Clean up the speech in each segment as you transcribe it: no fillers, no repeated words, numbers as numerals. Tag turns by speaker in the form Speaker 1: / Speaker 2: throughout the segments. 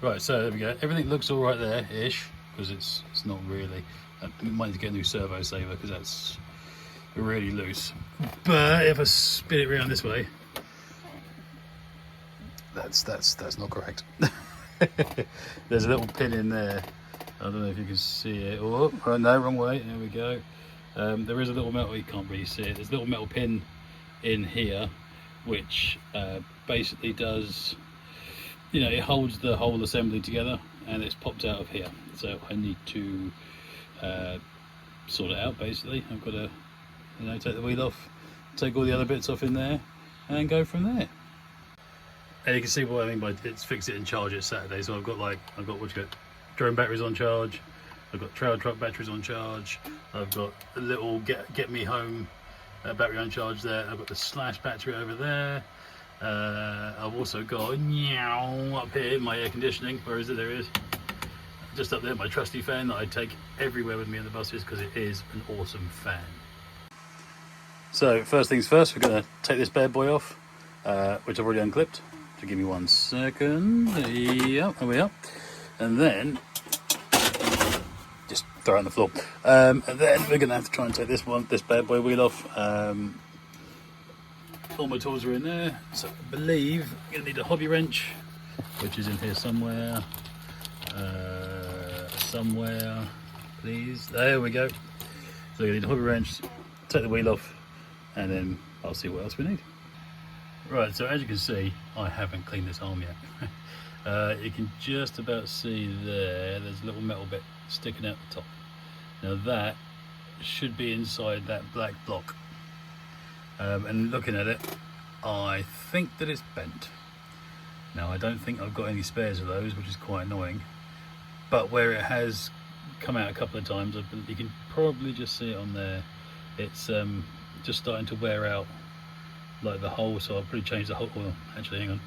Speaker 1: Right, so there we go. Everything looks all right there, ish, because it's not really. We might need to get a new servo saver because that's really loose. But if I spin it around this way, that's not correct. There's a little pin in there. I don't know if you can see it. Oh, no, wrong way. There we go. There is a little metal, you can't really see it. There's a little metal pin in here, which basically does, you know, it holds the whole assembly together, and it's popped out of here. So I need to sort it out. Basically, I've got to, you know, take the wheel off, take all the other bits off in there, and go from there. And you can see what I mean by it's fix it and charge it Saturday. So I've got what you got, drone batteries on charge, I've got trail truck batteries on charge, I've got a little get me home battery on charge there, I've got the Slash battery over there, I've also got up here my air conditioning. Where is it? There it is, just up there, my trusty fan that I take everywhere with me on the buses because it is an awesome fan. So first things first, we're going to take this bad boy off, which I've already unclipped. So give me 1 second. Yep, there we are. And then just throw it on the floor. And then we're going to have to try and take this bad boy wheel off. All my tools are in there. So I believe I'm going to need a hobby wrench, which is in here somewhere. Somewhere, please. There we go. So you need a hobby wrench, take the wheel off, and then I'll see what else we need. Right, so as you can see, I haven't cleaned this arm yet. You can just about see there's a little metal bit sticking out the top. Now that should be inside that black block. And looking at it, I think that it's bent. Now I don't think I've got any spares of those, which is quite annoying. But where it has come out a couple of times, you can probably just see it on there. It's just starting to wear out, like the hole. So I'll probably change the hole. Well, actually, hang on,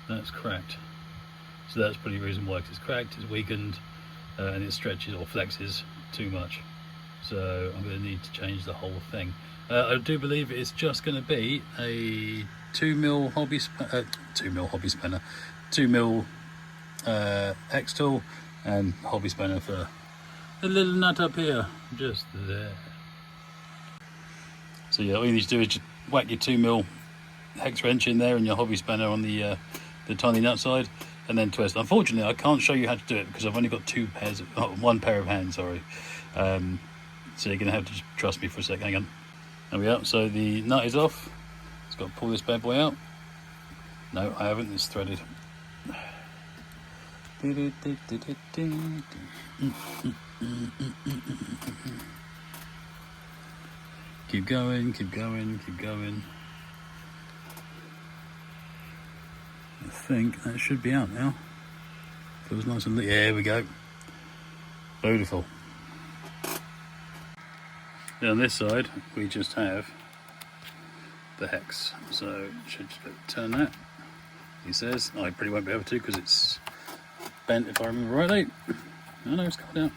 Speaker 1: that's cracked. So that's probably the reason why, because it's cracked, it's weakened, and it stretches or flexes too much. So I'm going to need to change the whole thing. I do believe it's just going to be a 2mm hobby spanner, 2mm hex tool, and hobby spanner for the little nut up here, just there. So yeah, all you need to do is just whack your 2mm hex wrench in there and your hobby spanner on the tiny nut side, and then twist. Unfortunately, I can't show you how to do it because I've only got one pair of hands. Sorry. So you're gonna have to just trust me for a second. Hang on. There we are. So the nut is off. It's got to pull this bad boy out. No, I haven't. It's threaded. Keep going, keep going, keep going. I think that should be out now. Feels nice and lit. Yeah, there we go. Beautiful. Then on this side, we just have the hex. So should just turn that. He says I probably won't be able to because it's bent, if I remember rightly. No, it's coming out.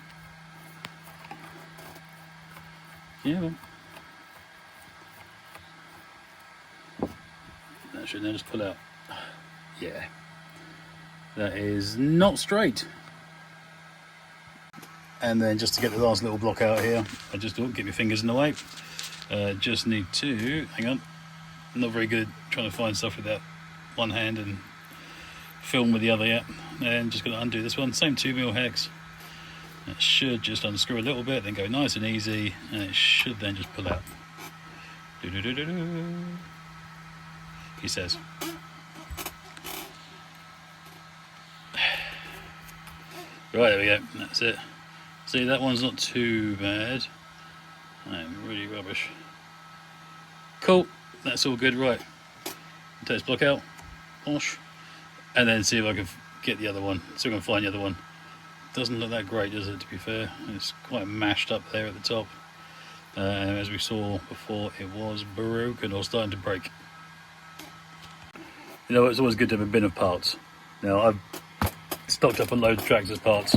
Speaker 1: Yeah, well. That should then just pull out. Yeah, that is not straight. And then just to get the last little block out here, I just don't get my fingers in the way. Just need to, hang on, I'm not very good trying to find stuff with that one hand and film with the other yet. And just going to undo this one, same 2mm hex. It should just unscrew a little bit, then go nice and easy, and it should then just pull out. He says. Right, there we go, that's it. See, that one's not too bad. I am really rubbish. Cool, that's all good. Right, take this block out, wash, and then see if I can get the other one. See if I can find the other one. Doesn't look that great, does it, to be fair? It's quite mashed up there at the top. As we saw before, it was broken or starting to break. You know, it's always good to have a bin of parts. Now, I've stocked up on loads of tractors parts.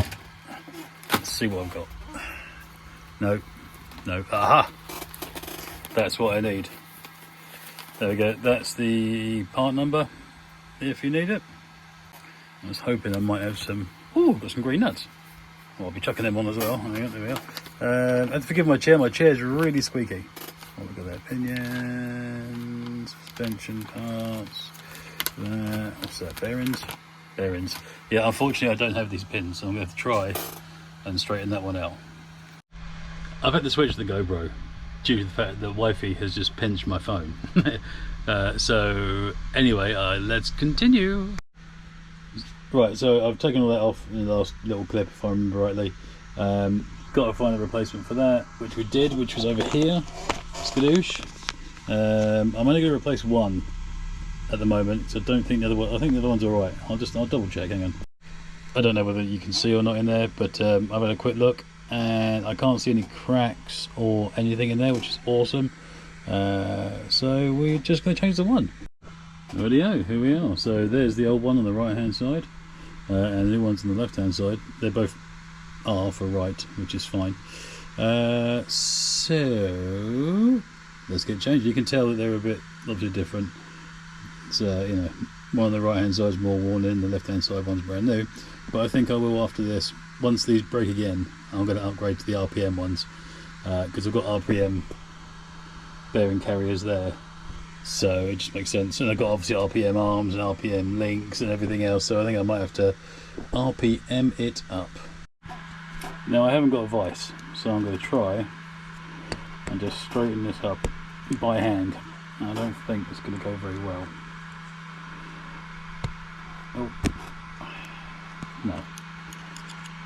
Speaker 1: Let's see what I've got. No, aha! That's what I need. There we go, that's the part number, if you need it. I was hoping I might have some. Oh, got some green nuts. Well, I'll be chucking them on as well. There we are. And forgive my chair. My chair's really squeaky. Oh, look at that. Pinions, suspension parts. What's that? Bearings. Bearings. Yeah, unfortunately, I don't have these pins, so I'm going to have to try and straighten that one out. I've had to switch the GoPro due to the fact that Wi-Fi has just pinched my phone. So anyway, let's continue. Right, so I've taken all that off in the last little clip, if I remember rightly. Got to find a replacement for that, which we did, which was over here. Skadoosh. I'm only going to replace one at the moment, so I don't think the other one. I think the other one's all right. I'll double check. Hang on. I don't know whether you can see or not in there, but I've had a quick look and I can't see any cracks or anything in there, which is awesome. So we're just going to change the one. Rightio, here we are. So there's the old one on the right hand side, and the new one's on the left hand side. They're both R for right, which is fine. So let's get changed. You can tell that they're a bit obviously different. So you know, one on the right hand side is more worn in, the left hand side one's brand new. But I think I will after this. Once these break again, I'm going to upgrade to the RPM ones, because I've got RPM bearing carriers there, so it just makes sense. And I've got obviously RPM arms and RPM links and everything else, so I think I might have to RPM it up. Now I haven't got a vise, so I'm going to try and just straighten this up by hand. I don't think it's going to go very well. Oh no.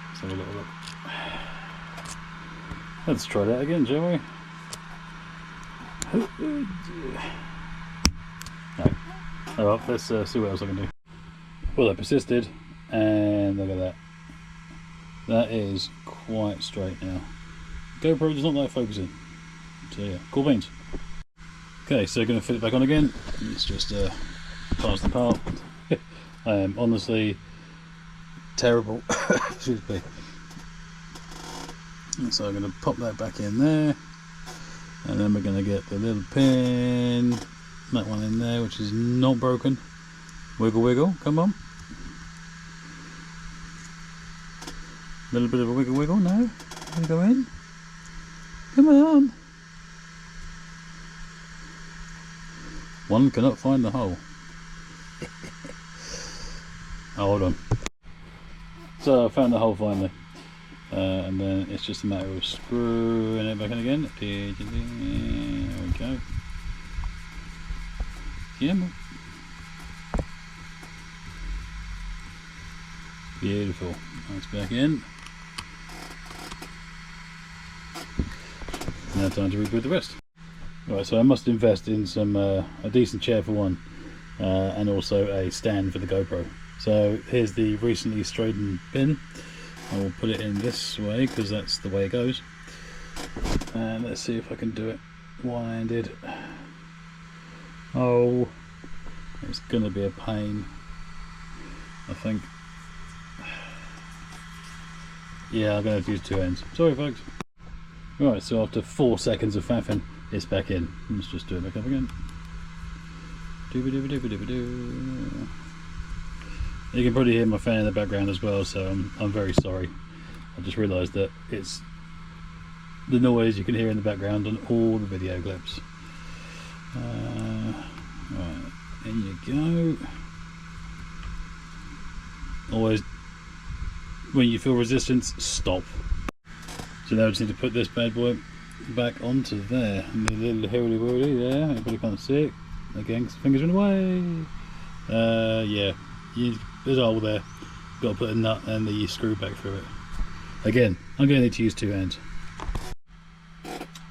Speaker 1: Let's have a little look. Let's try that again, shall we? No. Oh well, let's see what else I can do. Well, I persisted, and look at that. That is quite straight now. GoPro does not like focusing. So yeah, cool beans. Okay, so going to fit it back on again. It's just past the part. I am honestly terrible. Excuse me. So I'm going to pop that back in there, and then we're going to get the little pin, that one in there, which is not broken. Wiggle wiggle, come on. A little bit of a wiggle wiggle, no? Gonna go in? Come on. One cannot find the hole. Oh, hold on. So I found the hole finally, and then it's just a matter of screwing it back in again. There we go. Yeah. Beautiful. That's back in. Now time to reboot the rest. Right, so I must invest in some a decent chair for one, and also a stand for the GoPro. So here's the recently straightened pin. I will put it in this way because that's the way it goes. And let's see if I can do it one-handed. Oh, it's gonna be a pain, I think. Yeah, I'm gonna have to use two ends. Sorry folks. Right, so after 4 seconds of faffing, it's back in. Let's just do it back up again. Dooba-dooba-dooba-dooba-doo. You can probably hear my fan in the background as well, so I'm very sorry. I just realised that it's the noise you can hear in the background on all the video clips. Right, in you go. Always, when you feel resistance, stop. So now I just need to put this bad boy back onto there. And the little hurly-whirly there, everybody can't see it. Again, 'cause the fingers are in the way. Yeah, there's a hole there. Got to put a nut and the screw back through it. Again, I'm going to need to use two hands.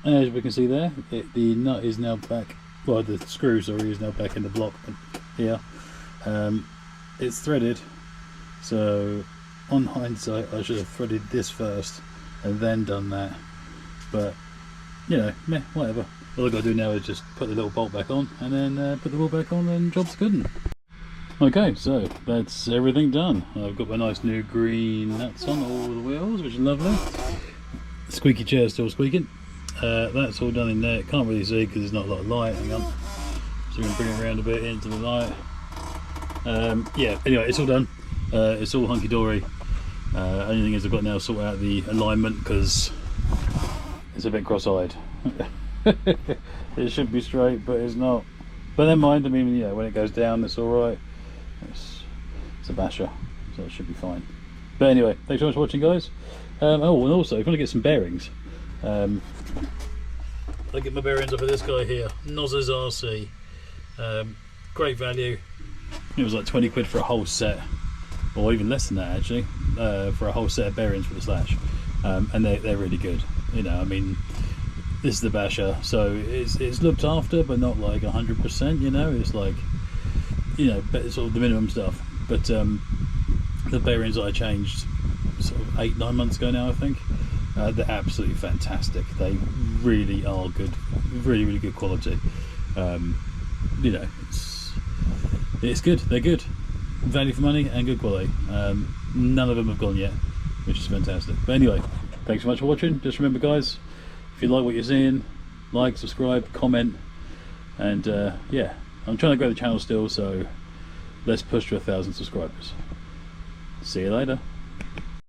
Speaker 1: As we can see there, the nut is now back. Well, the screw, sorry, is now back in the block here. It's threaded, so on hindsight, I should have threaded this first and then done that. But you know, meh, whatever. All I've got to do now is just put the little bolt back on, and then put the wheel back on, and job's good. Okay, so that's everything done. I've got my nice new green nuts on all the wheels, which is lovely. Squeaky chair still squeaking. That's all done in there. Can't really see because there's not a lot of light. Hang on. So we can bring it around a bit into the light. Yeah, anyway, it's all done. It's all hunky-dory. Only thing is I've got to now sort out the alignment because it's a bit cross-eyed. It should be straight, but it's not. But never mind, I mean, yeah, when it goes down, it's alright. It's a basher, so it should be fine. But anyway, thanks so much for watching, guys. Oh, and also, if you want to get some bearings, I get my bearings off of this guy here, Nozzers RC. Great value. It was like 20 quid for a whole set, or even less than that actually, for a whole set of bearings for the Slash. And they're really good. You know, I mean, this is the basher, so it's looked after, but not like 100%. You know, it's like, you know, sort of the minimum stuff. But the bearings that I changed sort of 8-9 months ago now, I think, they're absolutely fantastic. They really are good, really good quality. You know, it's good. They're good, value for money and good quality. None of them have gone yet, which is fantastic. But anyway, thanks so much for watching. Just remember, guys, if you like what you're seeing, like, subscribe, comment, and yeah, I'm trying to grow the channel still, so let's push to 1,000 subscribers. See you later.